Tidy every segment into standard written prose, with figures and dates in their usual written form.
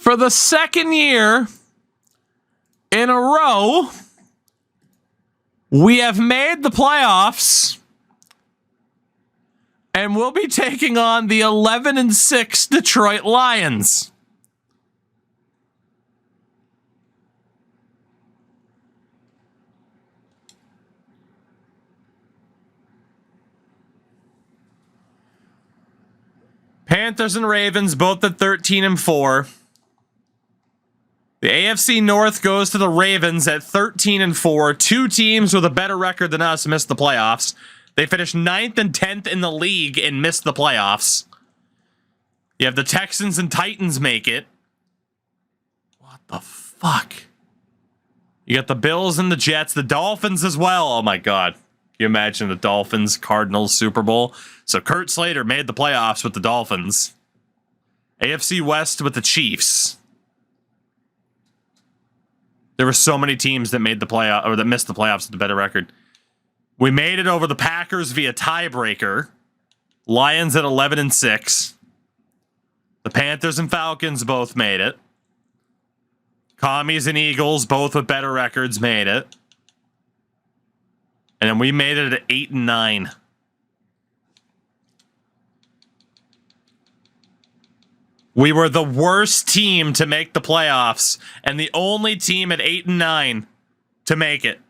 For the second year in a row, we have made the playoffs, and we'll be taking on the 11-6 Detroit Lions. Panthers and Ravens both at 13-4. The AFC North goes to the Ravens at 13-4. Two teams with a better record than us missed the playoffs. They finished 9th and 10th in the league and missed the playoffs. You have the Texans and Titans make it. What the fuck? You got the Bills and the Jets, the Dolphins as well. Oh my God. Can you imagine the Dolphins, Cardinals, Super Bowl? So Kurt Slater made the playoffs with the Dolphins. AFC West with the Chiefs. There were so many teams that made the playoff or that missed the playoffs with a better record. We made it over the Packers via tiebreaker. Lions at 11-6. The Panthers and Falcons both made it. Commies and Eagles, both with better records, made it. And then we made it at 8-9. We were the worst team to make the playoffs, and the only team at 8-9 to make it.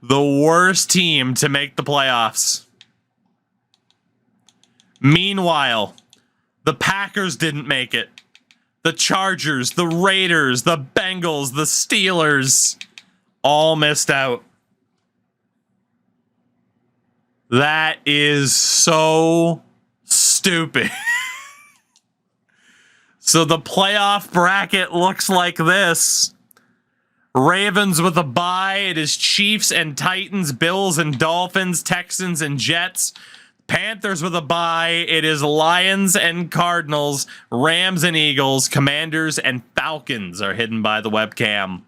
The worst team to make the playoffs. Meanwhile, the Packers didn't make it. The Chargers, the Raiders, the Bengals, the Steelers all missed out. That is so stupid. So the playoff bracket looks like this. Ravens with a bye. It is Chiefs and Titans, Bills and Dolphins, Texans and Jets. Panthers with a bye. It is Lions and Cardinals, Rams and Eagles, Commanders and Falcons are hidden by the webcam.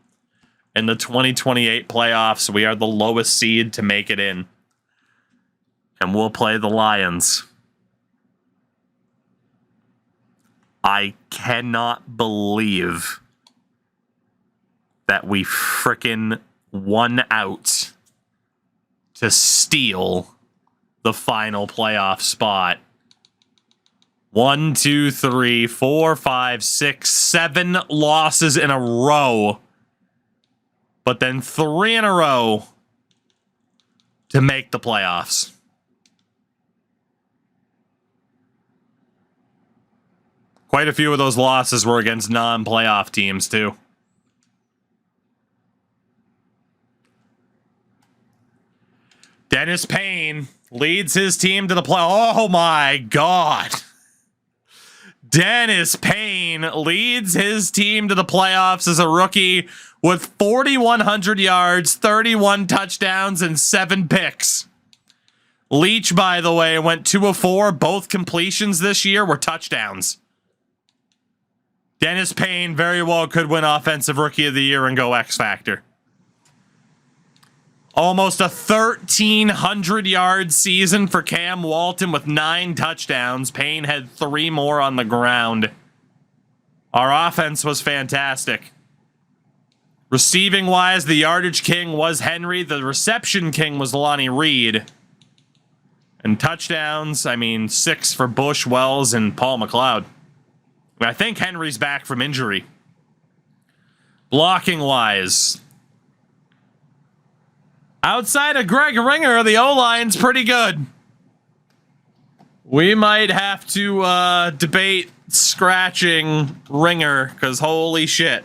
In the 2028 playoffs, we are the lowest seed to make it in. And we'll play the Lions. I cannot believe that we frickin' won out to steal the final playoff spot. 1, 2, 3, 4, 5, 6, 7 losses in a row. But then 3 in a row to make the playoffs. Quite a few of those losses were against non-playoff teams, too. Dennis Payne leads his team to the play. Oh, my God. Dennis Payne leads his team to the playoffs as a rookie with 4,100 yards, 31 touchdowns, and 7 picks. Leach, by the way, went 2 of 4. Both completions this year were touchdowns. Dennis Payne very well could win Offensive Rookie of the Year and go X Factor. Almost a 1,300-yard season for Cam Walton with 9 touchdowns. Payne had 3 more on the ground. Our offense was fantastic. Receiving-wise, the yardage king was Henry. The reception king was Lonnie Reed. And touchdowns, 6 for Bush, Wells, and Paul McLeod. I think Henry's back from injury. Blocking-wise, outside of Greg Ringer, the O-line's pretty good. We might have to debate scratching Ringer, because holy shit.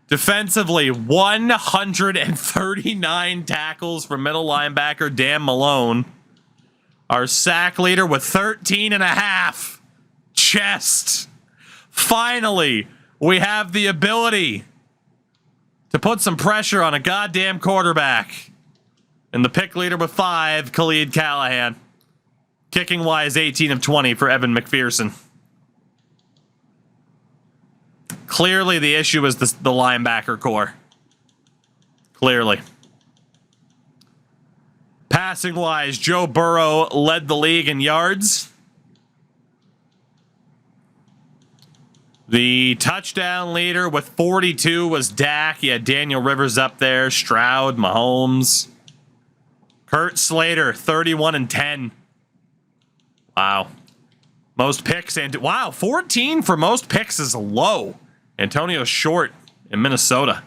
Defensively, 139 tackles for middle linebacker Dan Malone. Our sack leader with 13.5. Chest. Finally, we have the ability to put some pressure on a goddamn quarterback. And the pick leader with 5, Khalid Callahan. Kicking wise, 18 of 20 for Evan McPherson. Clearly, the issue is the linebacker core. Clearly. Passing wise, Joe Burrow led the league in yards. The touchdown leader with 42 was Dak. You had Daniel Rivers up there, Stroud, Mahomes. Kurt Slater, 31 and 10. Wow. Most picks, and wow, 14 for most picks is low. Antonio Short in Minnesota.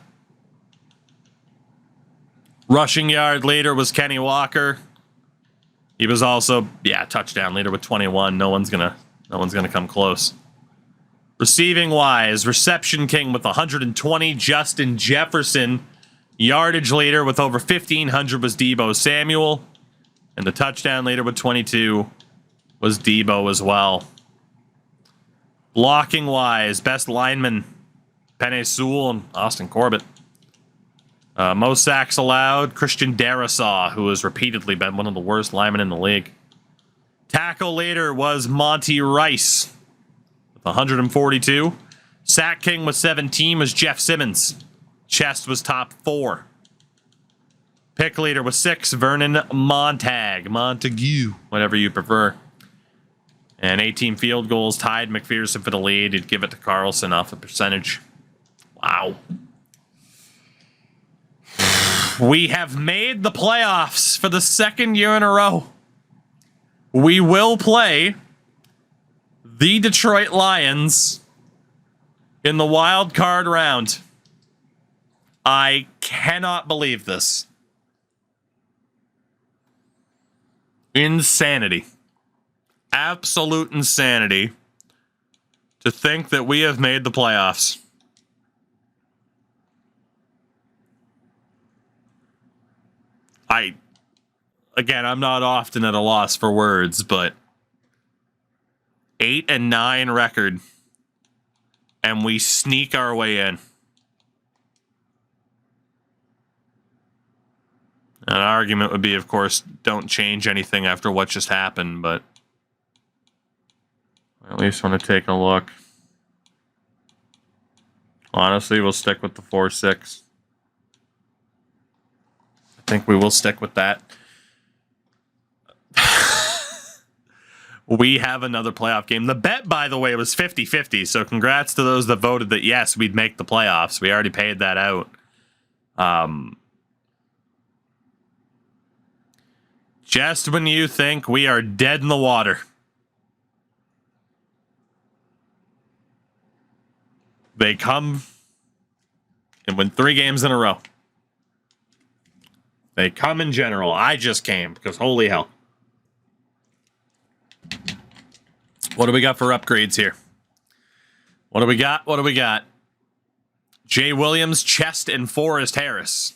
Rushing yard leader was Kenny Walker. He was also, touchdown leader with 21. No one's gonna come close. Receiving wise, reception king with 120, Justin Jefferson. Yardage leader with over 1,500 was Deebo Samuel. And the touchdown leader with 22 was Deebo as well. Blocking wise, best lineman, Penei Sewell and Austin Corbett. Most sacks allowed, Christian Darrisaw, who has repeatedly been one of the worst linemen in the league. Tackle leader was Monty Rice with 142. Sack king with 17 was Jeff Simmons. Chest was top 4. Pick leader was 6, Vernon Montague, whatever you prefer. And 18 field goals tied McPherson for the lead. He'd give it to Carlson off a percentage. Wow. We have made the playoffs for the second year in a row. We will play the Detroit Lions in the wild card round. I cannot believe this. Insanity. Absolute insanity to think that we have made the playoffs. I'm not often at a loss for words, but 8-9 record, and we sneak our way in. An argument would be, of course, don't change anything after what just happened, but I at least want to take a look. Honestly, we'll stick with the 4-6. I think we will stick with that. We have another playoff game. The bet, by the way, was 50-50, so congrats to those that voted that, yes, we'd make the playoffs. We already paid that out. Just when you think we are dead in the water, they come and win 3 games in a row. They come in general. I just came because holy hell. What do we got for upgrades here? What do we got? Jay Williams, Chest, and Forrest Harris.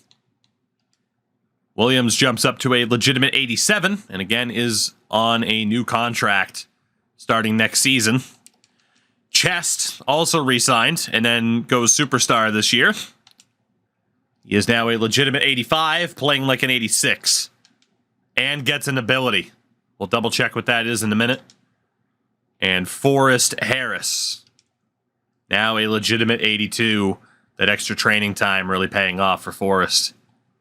Williams jumps up to a legitimate 87, and again is on a new contract starting next season. Chest also re-signed and then goes superstar this year. He is now a legitimate 85, playing like an 86, and gets an ability. We'll double check what that is in a minute. And Forrest Harris, now a legitimate 82. That extra training time really paying off for Forrest,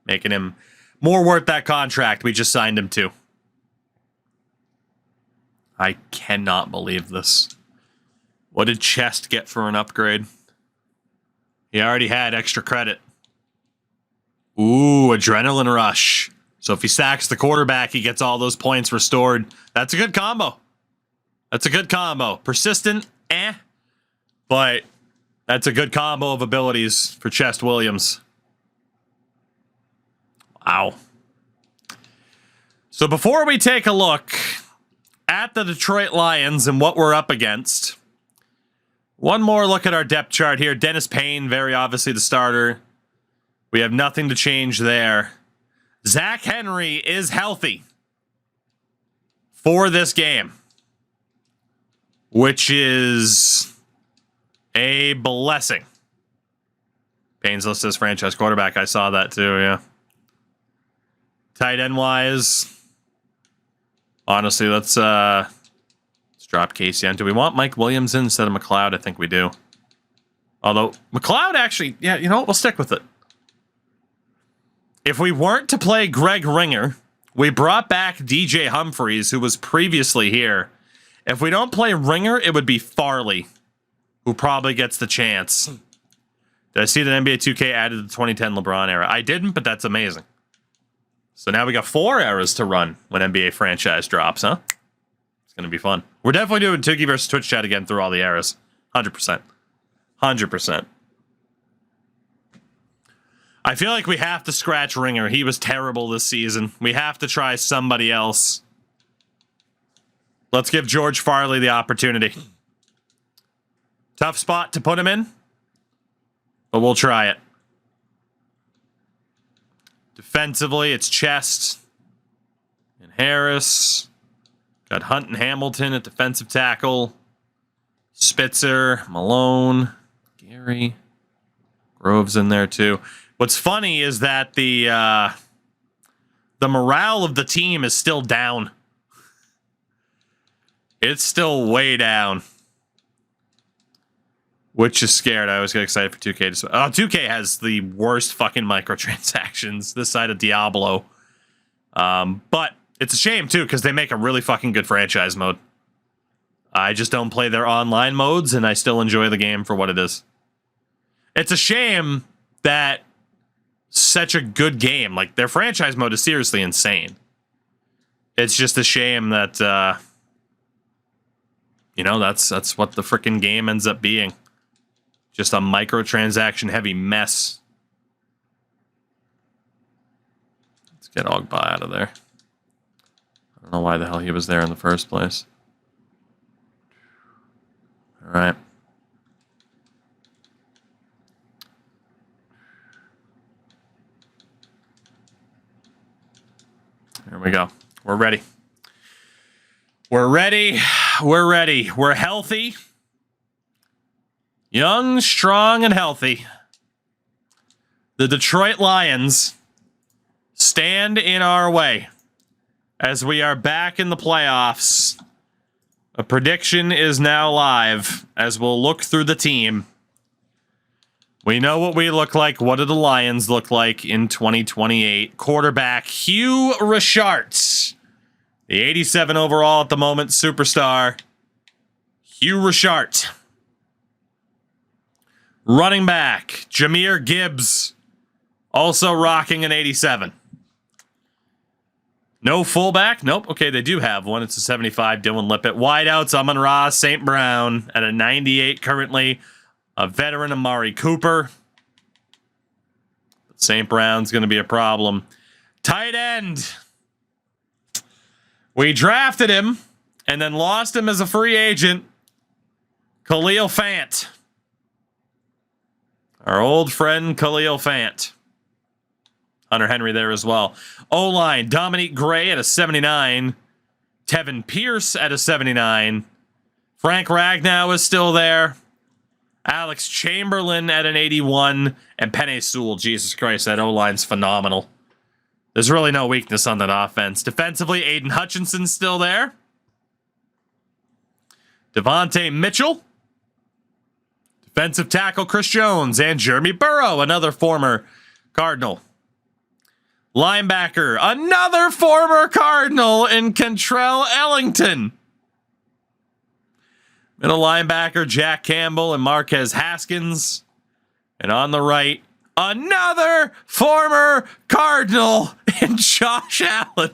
making him more worth that contract we just signed him to. I cannot believe this. What did Chest get for an upgrade? He already had extra credit. Ooh, Adrenaline Rush. So if he sacks the quarterback, he gets all those points restored. That's a good combo. Persistent, but that's a good combo of abilities for Chest Williams. Wow. So before we take a look at the Detroit Lions and what we're up against, one more look at our depth chart here. Dennis Payne, very obviously the starter. We have nothing to change there. Zach Henry is healthy for this game, which is a blessing. Payne's listed as franchise quarterback. I saw that too, yeah. Tight end wise, honestly, let's drop Casey on. Do we want Mike Williams in instead of McLeod? I think we do. Although McLeod actually, yeah, you know what? We'll stick with it. If we weren't to play Greg Ringer, we brought back DJ Humphries, who was previously here. If we don't play Ringer, it would be Farley. who probably gets the chance. Did I see that NBA 2K added the 2010 LeBron era? I didn't, but that's amazing. So now we got 4 eras to run when NBA franchise drops, huh? It's going to be fun. We're definitely doing Tuki versus Twitch chat again through all the eras. 100%. 100%. I feel like we have to scratch Ringer. He was terrible this season. We have to try somebody else. Let's give George Farley the opportunity. Tough spot to put him in, but we'll try it. Defensively, it's Chest and Harris. Got Hunt and Hamilton at defensive tackle. Spitzer, Malone, Gary. Grove's in there too. What's funny is that the morale of the team is still down. It's still way down. Which is scared. I always get excited for 2K. 2K has the worst fucking microtransactions this side of Diablo. But it's a shame, too, because they make a really fucking good franchise mode. I just don't play their online modes, and I still enjoy the game for what it is. It's a shame that such a good game, like, their franchise mode is seriously insane. It's just a shame that, you know, that's what the freaking game ends up being. Just a microtransaction-heavy mess. Let's get Ogba out of there. I don't know why the hell he was there in the first place. All right. Here we go. We're ready. We're ready. We're ready. We're healthy. Young, strong, and healthy. The Detroit Lions stand in our way as we are back in the playoffs. A prediction is now live as we'll look through the team. We know what we look like. What do the Lions look like in 2028? Quarterback Hugh Richards. The 87 overall at the moment, superstar. Hugh Richards. Running back, Jahmyr Gibbs, also rocking an 87. No fullback? Nope. Okay, they do have one. It's a 75, Dylan Lippett. Wideouts, Amon-Ra, St. Brown at a 98 currently. A veteran, Amari Cooper. St. Brown's going to be a problem. Tight end. We drafted him and then lost him as a free agent. Khalil Fant. Our old friend Khalil Fant. Hunter Henry there as well. O-line, Dominique Gray at a 79. Tevin Pierce at a 79. Frank Ragnow is still there. Alex Chamberlain at an 81. And Penei Sewell. Jesus Christ, that O-line's phenomenal. There's really no weakness on that offense. Defensively, Aiden Hutchinson's still there. Devontae Mitchell. Defensive tackle Chris Jones and Jeremy Burrow, another former Cardinal. Linebacker, another former Cardinal in Kentrell Ellington. Middle linebacker Jack Campbell and Marquez Haskins. And on the right, another former Cardinal in Josh Allen.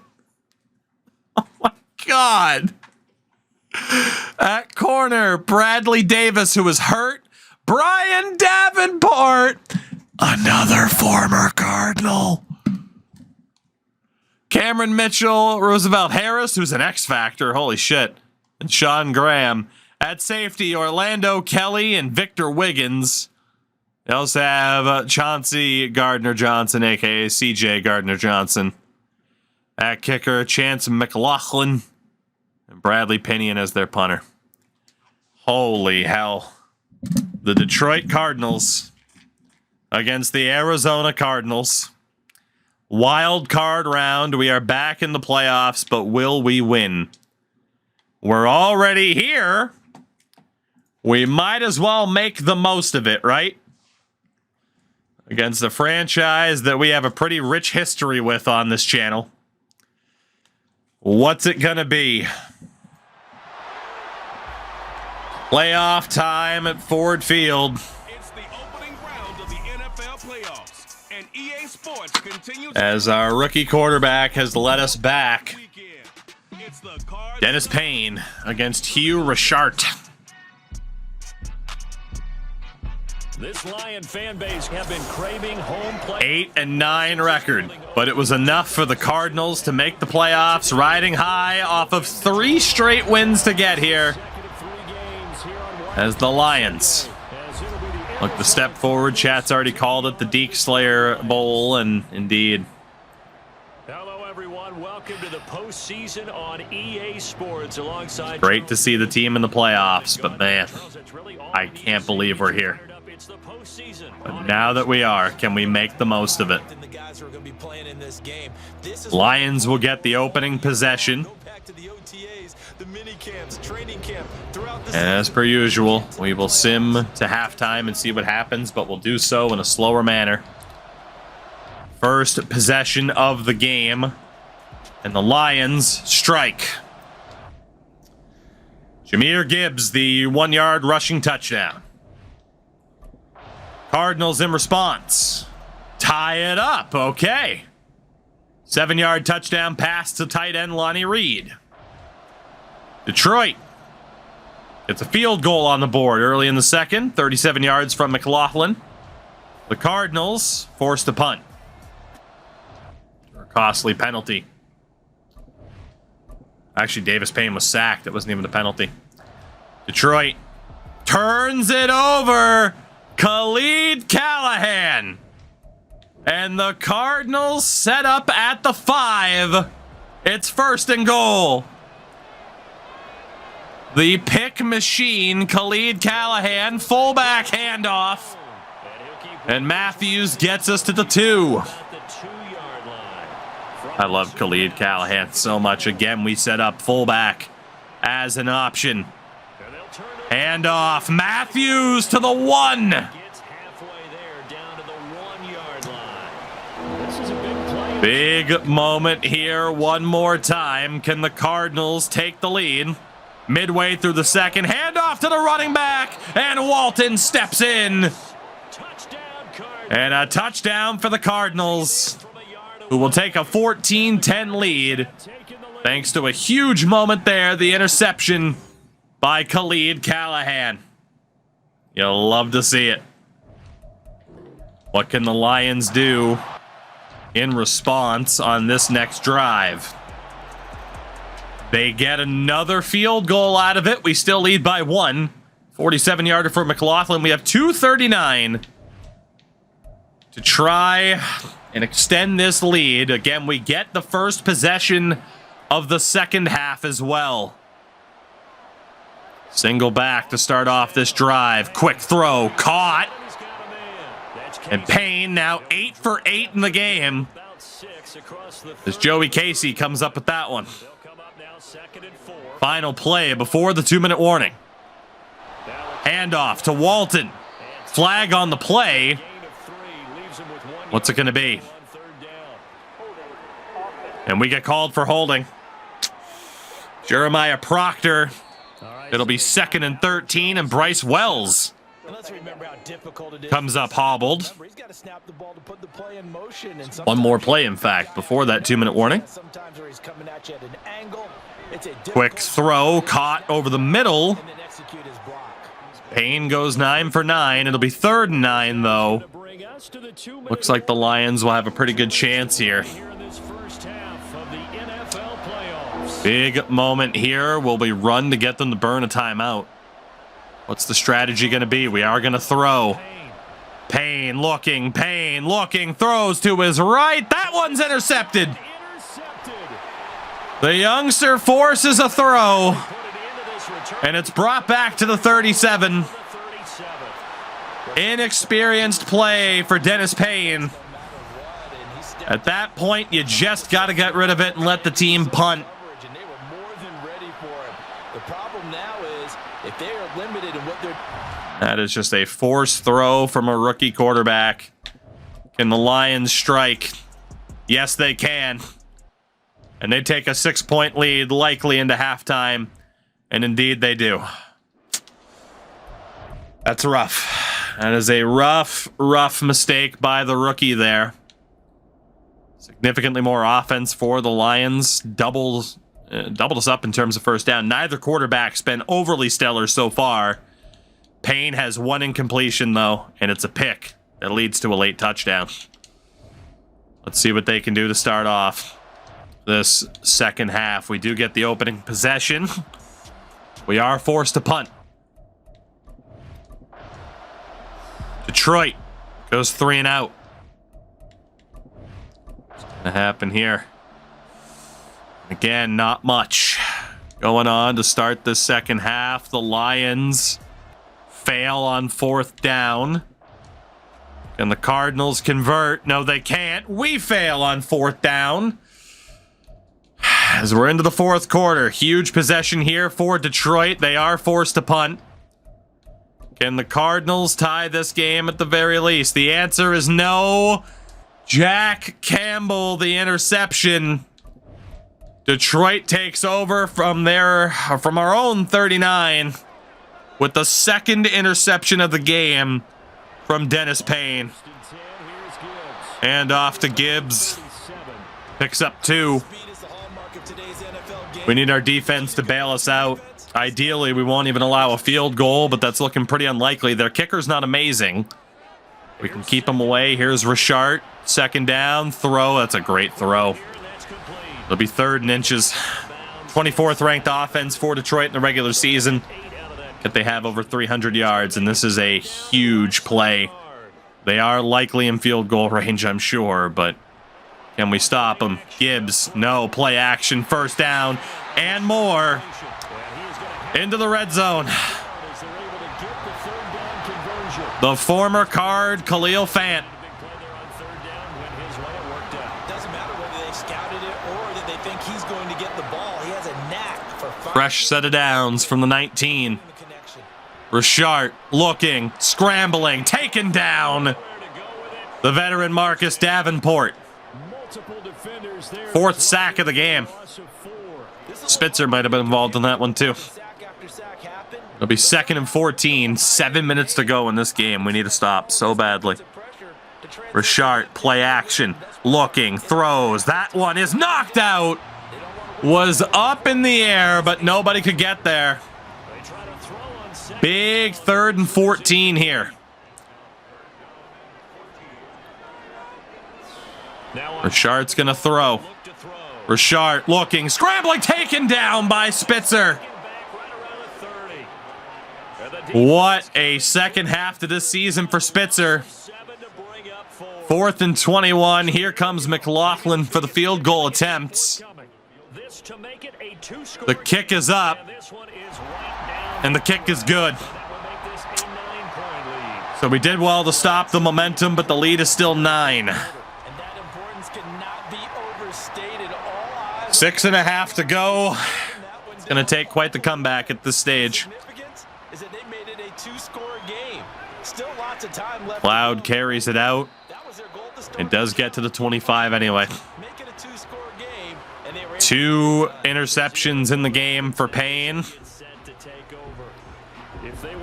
Oh my God. At corner, Bradley Davis, who was hurt. Brian Davenport, another former Cardinal. Cameron Mitchell, Roosevelt Harris, who's an X Factor, holy shit. And Sean Graham. At safety, Orlando Kelly and Victor Wiggins. They also have Chauncey Gardner-Johnson, a.k.a. CJ Gardner-Johnson. At kicker, Chance McLaughlin. And Bradley Pinion as their punter. Holy hell. The Detroit Cardinals against the Arizona Cardinals. Wild card round. We are back in the playoffs, but will we win? We're already here. We might as well make the most of it, right? Against a franchise that we have a pretty rich history with on this channel. What's it gonna be? Playoff time at Ford Field. It's the opening round of the NFL playoffs, and EA Sports continues As our rookie quarterback has led us back. It's the Cardinals. Dennis Payne against Hugh Richard. This Lion fan base have been craving home play. 8-9 record, but it was enough for the Cardinals to make the playoffs, riding high off of 3 straight wins to get here. As the Lions look to step forward. Chat's already called it the Deke Slayer Bowl, and indeed. Hello, everyone. Welcome to the postseason on EA Sports alongside. Great to see the team in the playoffs, but man, I can't believe we're here. But now that we are, can we make the most of it? Lions will get the opening possession. And as per usual, we will sim to halftime and see what happens, but we'll do so in a slower manner. First possession of the game, and the Lions strike. Jahmyr Gibbs, the 1-yard rushing touchdown. Cardinals in response. Tie it up. Okay. 7-yard touchdown pass to tight end Lonnie Reed. Detroit gets a field goal on the board early in the second. 37 yards from McLaughlin. The Cardinals forced a punt. A costly penalty. Actually, Davis Payne was sacked. It wasn't even a penalty. Detroit turns it over. Khalid Callahan. And the Cardinals set up at the 5. It's 1st and goal. The pick machine, Khalid Callahan, fullback handoff. And Matthews gets us to the 2. I love Khalid Callahan so much. Again, we set up fullback as an option. Handoff, Matthews to the 1. Big moment here one more time. Can the Cardinals take the lead? Midway through the second, handoff to the running back, and Walton steps in. And a touchdown for the Cardinals, who will take a 14-10 lead. Thanks to a huge moment there, the interception by Khalid Callahan. You'll love to see it. What can the Lions do in response on this next drive? They get another field goal out of it. We still lead by 1. 47-yarder for McLaughlin. We have 2:39 to try and extend this lead. Again, we get the first possession of the second half as well. Single back to start off this drive. Quick throw, caught. And Payne now 8 for 8 in the game, as Joey Casey comes up with that one. Final play before the 2-minute warning. Handoff to Walton. Flag on the play. What's it going to be? And we get called for holding. Jeremiah Proctor. It'll be 2nd and 13, and Bryce Wells comes up hobbled. One more play, in fact, before that 2-minute warning. Quick throw, caught over the middle. Payne goes 9 for 9. It'll be 3rd and 9, though. Looks like the Lions will have a pretty good chance here. Big moment here. Will we run to get them to burn a timeout? What's the strategy going to be? We are going to throw. Payne looking, throws to his right. That one's intercepted. The youngster forces a throw, and it's brought back to the 37. Inexperienced play for Dennis Payne. At that point, you just got to get rid of it and let the team punt. That is just a forced throw from a rookie quarterback. Can the Lions strike? Yes, they can. And they take a 6-point lead, likely into halftime. And indeed, they do. That's rough. That is a rough mistake by the rookie there. Significantly more offense for the Lions. Doubled us up in terms of first down. Neither quarterback's been overly stellar so far. Payne has one incompletion, though, and it's a pick that leads to a late touchdown. Let's see what they can do to start off this second half. We do get the opening possession. We are forced to punt. Detroit goes 3 and out. What's gonna happen here? Again, not much going on to start the second half. The Lions fail on 4th down. Can the Cardinals convert? No, they can't. We fail on 4th down. As we're into the 4th quarter, huge possession here for Detroit. They are forced to punt. Can the Cardinals tie this game at the very least? The answer is no. Jack Campbell, the interception. Detroit takes over from our own 39 with the second interception of the game from Dennis Payne. And off to Gibbs. Picks up 2. We need our defense to bail us out. Ideally, we won't even allow a field goal, but that's looking pretty unlikely. Their kicker's not amazing. We can keep him away. Here's Richard. Second down. Throw. That's a great throw. It'll be 3rd and inches. 24th ranked offense for Detroit in the regular season. Yet they have over 300 yards, and this is a huge play. They are likely in field goal range, I'm sure, but can we stop them? Gibbs, no. Play action. First down and more. Into the red zone. The former Card, Khalil Fant. Doesn't matter whether they scouted it or that they think he's going to get the ball. He has a knack for fresh set of downs from the 19. Richard looking, scrambling, taken down. The veteran Marcus Davenport. 4th sack of the game. Spitzer might have been involved in that one too. It'll be 2nd and 14. 7 minutes to go in this game. We need to stop so badly. Richard, play action. Looking, throws. That one is knocked out. Was up in the air, but nobody could get there. Big 3rd and 14 here. Richard's going to throw. Richard looking, scrambling, taken down by Spitzer. What a second half to this season for Spitzer. 4th and 21. Here comes McLaughlin for the field goal attempts. The kick is up, and the kick is good. So we did well to stop the momentum, but the lead is still 9. 6.5 to go. It's going to take quite the comeback at this stage. Cloud carries it out. It does get to the 25 anyway. 2 interceptions in the game for Payne.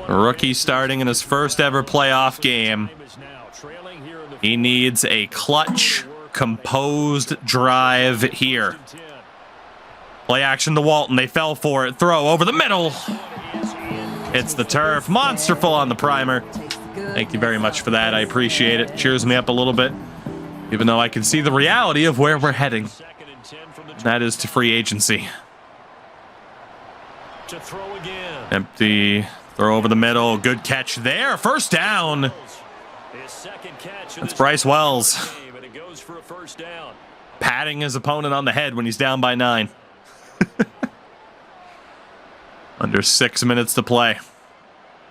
A rookie starting in his first ever playoff game. He needs a clutch, composed drive here. Play action to Walton. They fell for it. Throw over the middle. It's the turf. Monsterful on the primer. Thank you very much for that. I appreciate it. Cheers me up a little bit, even though I can see the reality of where we're heading. That is to free agency. Empty. Throw over the middle. Good catch there. First down. That's Bryce Wells. Patting his opponent on the head when he's down by 9. Under 6 minutes to play.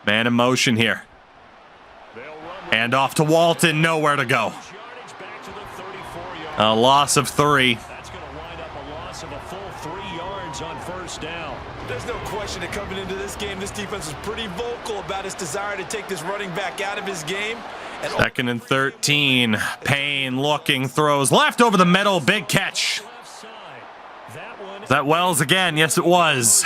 Man in motion here. Hand off to Walton. Nowhere to go. A loss of 3. That's going to wind up a loss of a full 3 yards on first down. There's no question that coming into this game, this defense was pretty vocal about its desire to take this running back out of his game. 2nd and 13. Payne looking, throws left over the middle. Big catch. Is that Wells again? Yes, it was.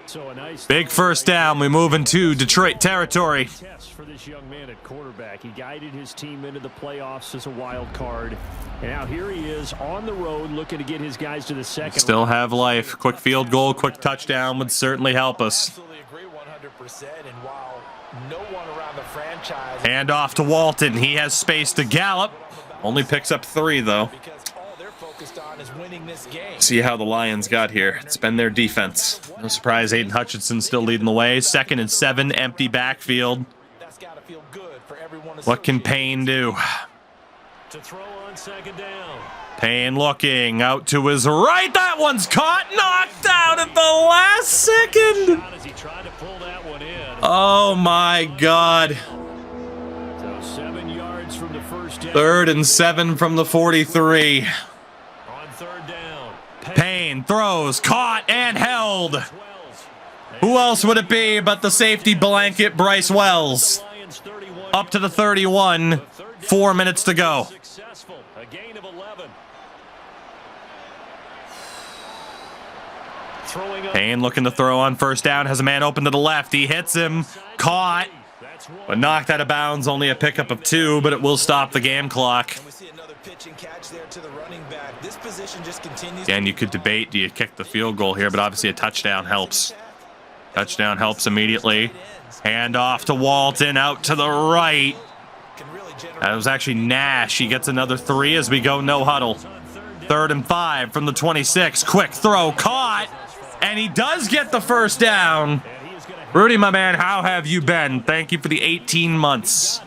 So a nice Big first down. We move into Detroit territory. test for this young man at quarterback. He guided his team into the playoffs as a wild card. And now here he is on the road looking to get his guys to the second. Still have life. Quick field goal, quick touchdown would certainly help us. Absolutely agree 100%. And while no one around the franchise Hand off to Walton. He has space to gallop. Only picks up 3, though. because all they're focused on is winning this game. See how the Lions got here. It's been their defense. No surprise, Aiden Hutchinson still leading the way. 2nd and 7, empty backfield. That's got to feel good for everyone. What can Payne do? To throw on second down. Payne looking out to his right. That one's caught. Knocked out at the last second. Shot as he tried to pull that one in. Oh, my God. So 7 yards from the first down. 3rd and 7 from the 43. On third down. Payne throws, caught, and held. Who else would it be but the safety blanket, Bryce Wells? Lions 31. Up to the 31. 4 minutes to go. Successful. A gain of 11. Throwing up. Payne looking to throw on first down. Has a man open to the left. He hits him. Caught. That's one. But knocked out of bounds. Only a pickup of 2, but it will stop the game clock. And we see another pitch and catch there to the running back. This position just continues. Again, you could debate, do you kick the field goal here? But obviously a touchdown helps. Touchdown helps immediately. Hand off to Walton. Out to the right. Can really generate. That was actually Nash. He gets another 3 as we go no huddle. 3rd and 5 from the 26. Quick throw. Caught. And he does get the first down. Rudy, my man, how have you been? Thank you for the 18 months.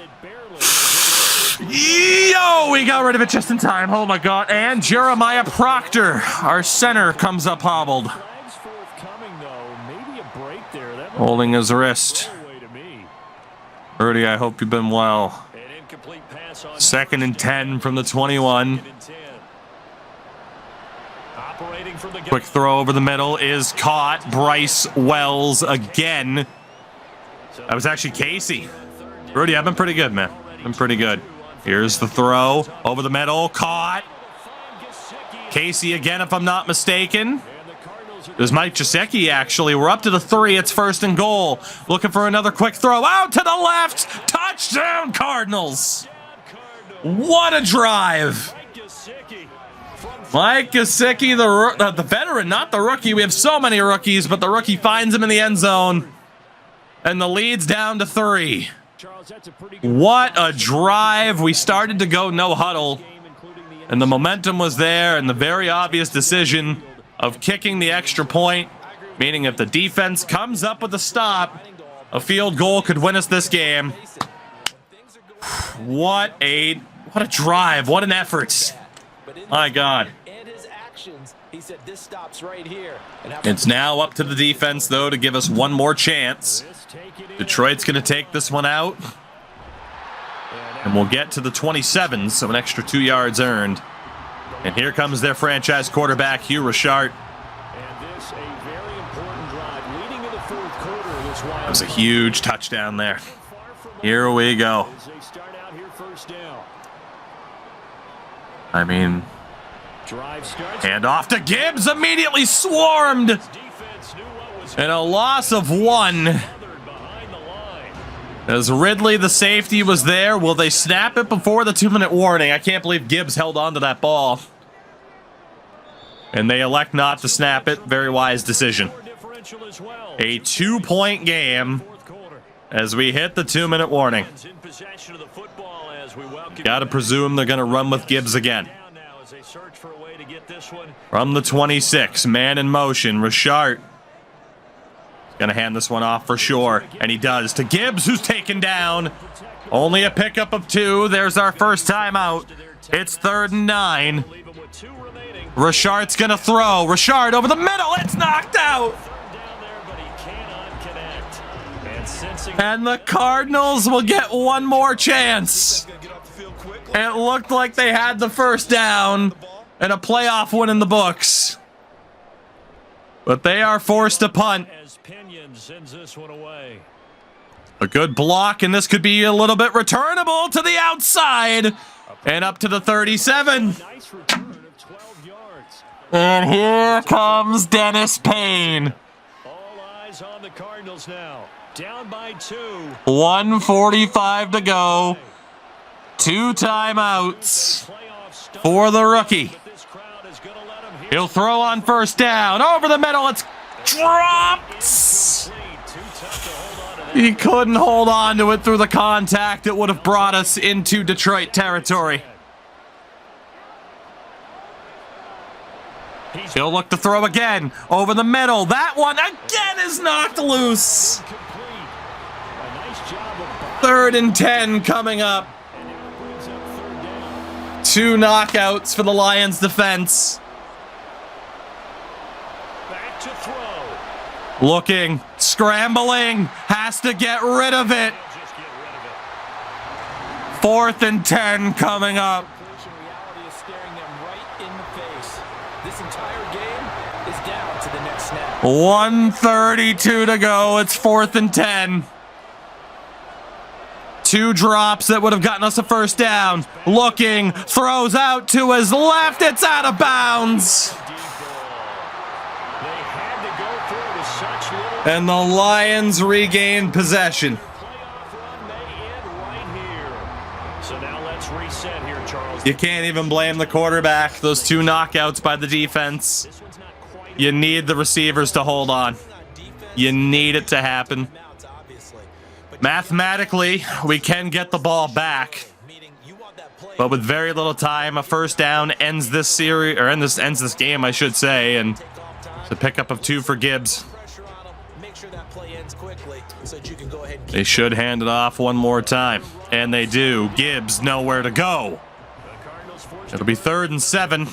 Yo, we got rid of it just in time. Oh, my God. And Jeremiah Proctor, our center, comes up hobbled. Flags forthcoming, though. Maybe a break there. That might Holding his wrist. be a way to me. Rudy, I hope you've been well. An incomplete pass on 2nd and 10 from the 21. 2nd and 10. Operating from the Quick throw over the middle is caught. Bryce Wells again. That was actually Casey. Rudy, I've been pretty good, man. Been pretty good. Here's the throw over the middle. Caught. Casey again, if I'm not mistaken. There's Mike Gesicki, actually. We're up to the 3. It's 1st and goal. Looking for another quick throw. Out to the left. Touchdown, Cardinals. What a drive. Mike Gesicki, the veteran, not the rookie. We have so many rookies, but the rookie finds him in the end zone. And the lead's down to 3. What a drive. We started to go no huddle. And the momentum was there, and the very obvious decision of kicking the extra point, meaning if the defense comes up with a stop, a field goal could win us this game. What a drive. What an effort. My God. And his actions, he said this stops right here. It's now up to the defense, though, to give us one more chance. Detroit's going to take this one out. And we'll get to the 27, so an extra 2 yards earned. And here comes their franchise quarterback, Hugh Richard. And this a very important drive leading to the fourth quarter of this wild. That was a huge touchdown there. Here we go. As they start out here first down. I mean, Drive starts. hand off to Gibbs, immediately swarmed. Defense knew what was And a loss of 1. covered behind the line. As Ridley, the safety, was there. Will they snap it before the 2-minute warning? I can't believe Gibbs held on to that ball. And they elect not to snap it. Very wise decision. Score differential as well. A 2-point game Fourth quarter. as we hit the 2-minute warning. In possession of the football as we welcome. Got to presume they're going to run with Gibbs again. Down now as they search for a way to get this one. From the 26, man in motion, Richard. Going to hand this one off for sure. And he does to Gibbs, who's taken down. Only a pickup of 2. There's our first timeout. It's 3rd and 9. Leave them with 2 remaining. Richard's going to throw. Richard over the middle. It's knocked out. Third down there, but he cannot connect. And sensing And the Cardinals will get one more chance. Gonna get off the field quickly. It looked like they had the first down and a playoff win in the books. But they are forced to punt. as Pinion sends this one away. A good block, and this could be a little bit returnable to the outside. And up to the 37. Nice return of 12 yards. And here comes Dennis Payne. All Eyes on the Cardinals now. Down by 2. 1:45 to go. 2 timeouts for the rookie. He'll throw on first down. Over the middle. It's dropped. He couldn't hold on to it through the contact. It would have brought us into Detroit territory. He'll look to throw again. Over the middle. That one again is knocked loose. 3rd and 10 coming up. 2 knockouts for the Lions defense. Back to throw. Looking, scrambling, has to get rid of it. 4th and 10 coming up. Reality is staring them right in the face. This entire game is down to the next snap. 1:32 to go. It's 4th and 10. 2 drops that would have gotten us a first down. Looking, throws out to his left. It's out of bounds. And the Lions regain possession. So now let's reset here, Charles. You can't even blame the quarterback. Those 2 knockouts by the defense. You need the receivers to hold on. You need it to happen. Mathematically, we can get the ball back. But with very little time, a first down ends this series, or ends this game, I should say, and it's a pickup of 2 for Gibbs. They should hand it off one more time, and they do. Gibbs nowhere to go. It'll be 3rd and 7.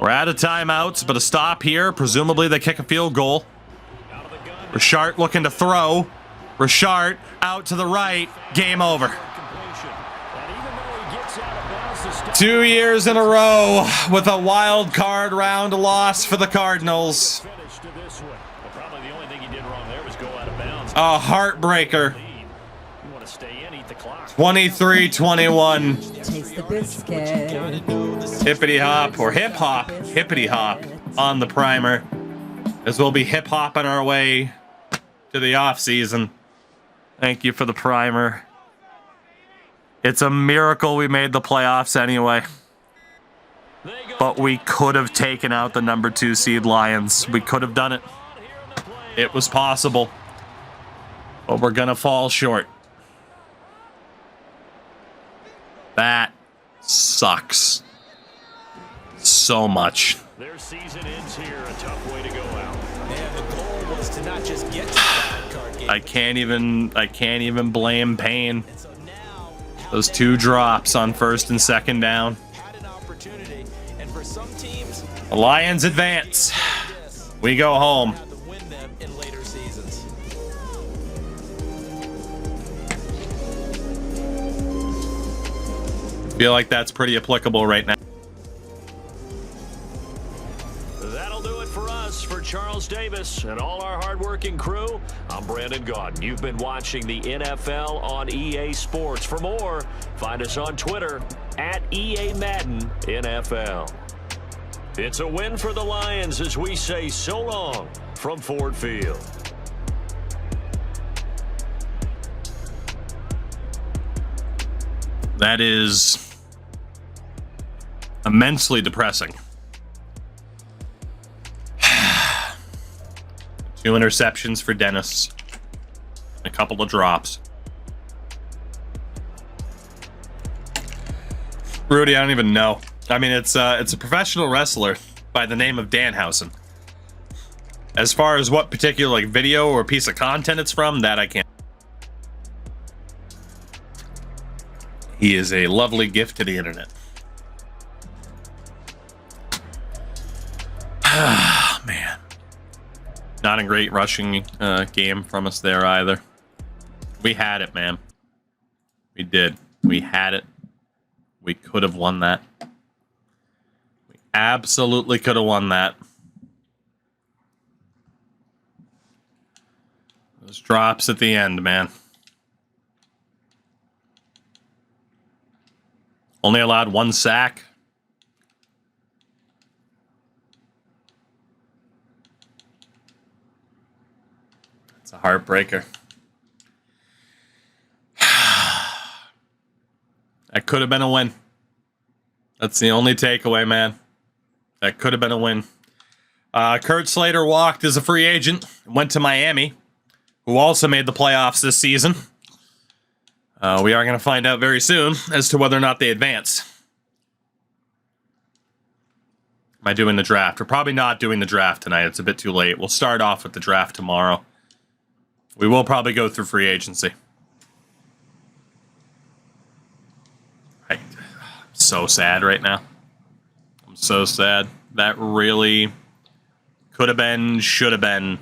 We're out of timeouts, but a stop here. Presumably they kick a field goal. Richard looking to throw. Richard out to the right. Game over. 2 years in a row with a wild card round loss for the Cardinals. A heartbreaker. 23-21. Taste the biscuit. Hippity hop, or hip hop, hippity hop on the primer, as we'll be hip hopping our way to the off season. Thank you for the primer. It's a miracle we made the playoffs anyway. But we could have taken out the number 2 seed Lions. We could have done it. It was possible. But we're gonna fall short. That sucks. So much. Their season ends here. A tough way to go out. And the goal was to not just get to the wild card game. I can't even blame Payne. Those 2 drops on 1st and 2nd down. The Lions advance. We go home. Feel like that's pretty applicable right now. That'll do it for us. For Charles Davis and all our hardworking crew, I'm Brandon Gaudin. You've been watching the NFL on EA Sports. For more, find us on Twitter at EA Madden NFL. It's a win for the Lions as we say so long from Ford Field. That is immensely depressing. 2 interceptions for Dennis. A couple of drops. Rudy, I don't even know. I mean, it's a professional wrestler by the name of Danhausen. As far as what particular like video or piece of content it's from, that I can't. He is a lovely gift to the internet. Ah, man. Not a great rushing game from us there either. We had it, man. We did. We had it. We could have won that. We absolutely could have won that. Those drops at the end, man. Only allowed 1 sack. It's a heartbreaker. That could have been a win. That's the only takeaway, man. That could have been a win. Kurt Slater walked as a free agent, went to Miami, who also made the playoffs this season. We are going to find out very soon as to whether or not they advanced. Am I doing the draft? We're probably not doing the draft tonight. It's a bit too late. We'll start off with the draft tomorrow. We will probably go through free agency. I'm so sad right now. I'm so sad. That really could have been, should have been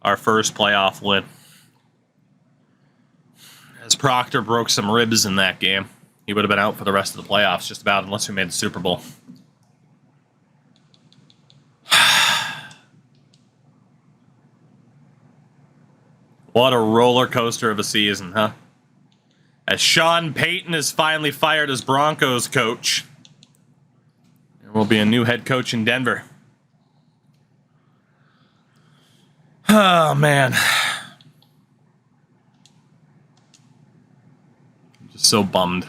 our first playoff win. As Proctor broke some ribs in that game, he would have been out for the rest of the playoffs, just about, unless we made the Super Bowl. What a roller coaster of a season, huh? As Sean Payton is finally fired as Broncos coach, there will be a new head coach in Denver. Oh, man. I'm just so bummed.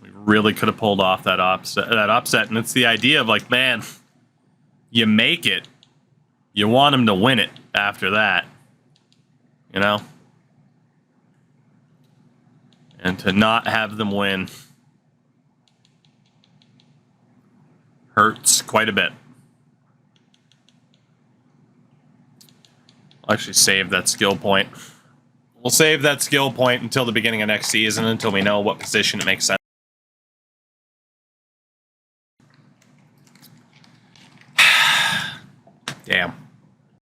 We really could have pulled off that upset. And it's the idea of, like, man, you make it. You want them to win it after that. You know? And to not have them win hurts quite a bit. I'll actually save that skill point. We'll save that skill point until the beginning of next season, until we know what position it makes sense. Damn.